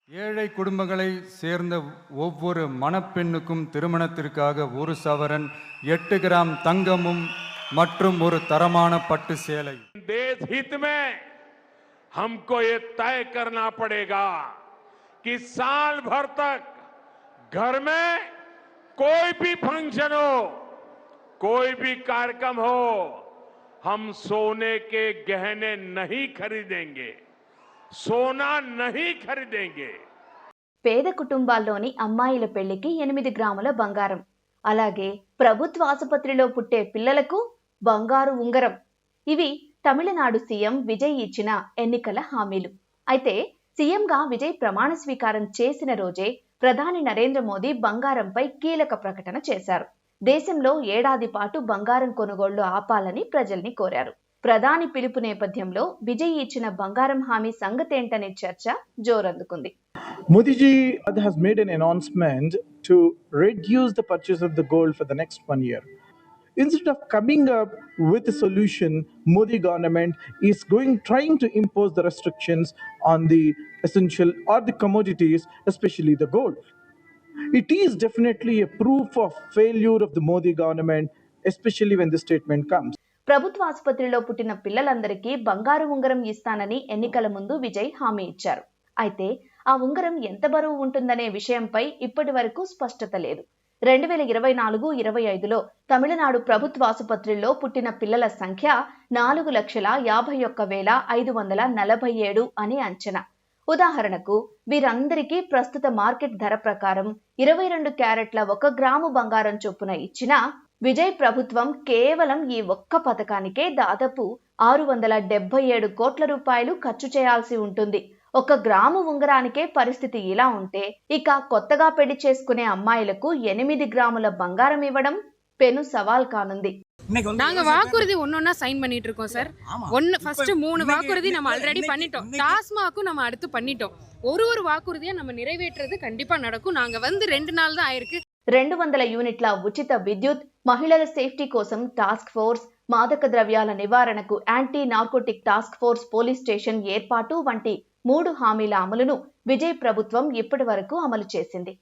ஏழை குடும்பங்களை சேர்ந்த ஒவ்வொரு மணப்பெண்ணுக்கும் திருமணத்திற்காக 1 சவரன் 8 கிராம் தங்கமும் மற்றும் ஒரு தரமான பட்டு சேலை. देश हित में हमको ये तय करना पड़ेगा कि साल भर तक घर में कोई भी फंक्शन हो, कोई भी कार्यक्रम हो, हम सोने के गहने नहीं खरीदेंगे, सोना नहीं खरीदेंगे. పేద కుటుంబాల్లోని అమ్మాయిల పెళ్లికి 8 గ్రాముల బంగారం, అలాగే ప్రభుత్వ ఆసుపత్రిలో పుట్టే పిల్లలకు బంగారు ఉంగరం. ఇవి తమిళనాడు సీఎం విజయ్ ఇచ్చిన ఎన్నికల హామీలు. అయితే సీఎంగా విజయ్ ప్రమాణ స్వీకారం చేసిన రోజే ప్రధాని నరేంద్ర మోదీ బంగారంపై కీలక ప్రకటన చేశారు. దేశంలో ఏడాది పాటు బంగారం కొనుగోళ్లు ఆపాలని ప్రజల్ని కోరారు. ప్రధాని పిలుపు నేపథ్యంలో విజయ్ ఇచ్చిన బంగారం హామీ సంగతేంటనే చర్చ జోరందుకుంది. Modi ji has made an announcement to reduce the purchase of the gold for the next 1 year. Instead of coming up with a solution, Modi government is trying to impose the restrictions on the essential or the commodities, especially the gold. It is definitely a proof of failure of the Modi government, especially when the statement comes. ప్రభుత్వ ఆసుపత్రిలో పుట్టిన పిల్లలందరికీ బంగారు ఉంగరం ఇస్తానని ఎన్నికల ముందు విజయ్ హామీ ఇచ్చారు. అయితే ఆ ఉంగరం ఎంత బరువు ఉంటుందనే విషయంపై ఇప్పటి వరకు స్పష్టత లేదు. 2024-25లో తమిళనాడు ప్రభుత్వ ఆసుపత్రిలో పుట్టిన పిల్లల సంఖ్య 4,51,547 అని అంచనా. ఉదాహరణకు వీరందరికీ ప్రస్తుత మార్కెట్ ధర ప్రకారం 22 క్యారెట్ల 1 గ్రాము బంగారం చొప్పున ఇచ్చిన విజయ్ ప్రభుత్వం కేవలం ఈ ఒక్క పథకానికే దాదాపు 677 కోట్ల రూపాయలు ఖర్చు చేయాల్సి ఉంటుంది. 1 గ్రాము ఉంగరానికే పరిస్థితి ఇలా ఉంటే ఇక కొత్తగా పెళ్లి చేసుకునే అమ్మాయిలకు 8 గ్రాముల బంగారం ఇవ్వడం పెను సవాల్ కానుంది. நாங்க வாக்குறுதி ஒன்னொன்னா சைன் பண்ணிட்டு இருக்கோம் சார். ஃபர்ஸ்ட் 3 வாக்குறுதி நம்ம ஆல்ரெடி பண்ணிட்டோம். டாஸ்மாக்கும் நம்ம அடுத்து பண்ணிட்டோம். ஒரு வாக்குறுதியை நம்ம நிறைவேற்றுறது கண்டிப்பா நடக்கும். நாங்க 2 நாள் தான் ஆயிருக்கு. 200 యూనిట్ల ఉచిత విద్యుత్, మహిళల సేఫ్టీ కోసం టాస్క్ ఫోర్స్, మాదక ద్రవ్యాల నివారణకు anti narcotic task force police station ఏర్పాటు వంటి 3 హామీల అమలును విజయ్ ప్రభుత్వం ఇప్పటి వరకు అమలు చేసింది.